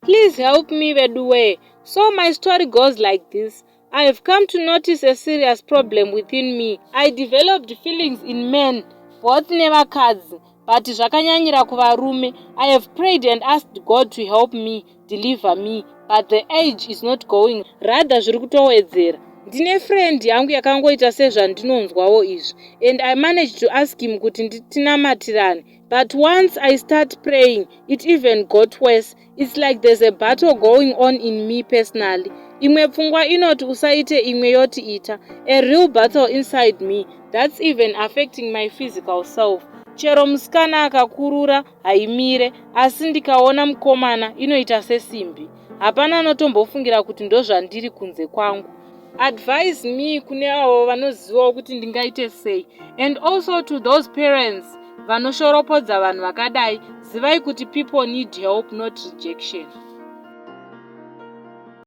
Please help me, Veduwe. So my story goes like this. I have come to notice a serious problem within me. I developed feelings in men, both nevakadzi, but zvakanyanyira kuvarume. I have prayed and asked God to help me, deliver me, but the age is not going. Rather zviri kutowedzera. Ndine friend yangu yakangoita sezvandinonzwawo izvi, and I managed to ask him kuti ndinamatirane. But once I start praying, it even got worse. It's like there's a battle going on in me personally. Imwe pfungwa inoti usaite, imwe yoti ita. A real battle inside me that's even affecting my physical self. Chero musikana akakurura haimire, asi ndikaona mukomana inoita sesimbi. Hapana anotombofungira kuti ndozvandiri kunze kwangu. Advise me kune avo vanozivawo kuti ndingaite sei. And also to those parents vanoshoropodza vanhu vakadai, zivai kuti people need help, not rejection.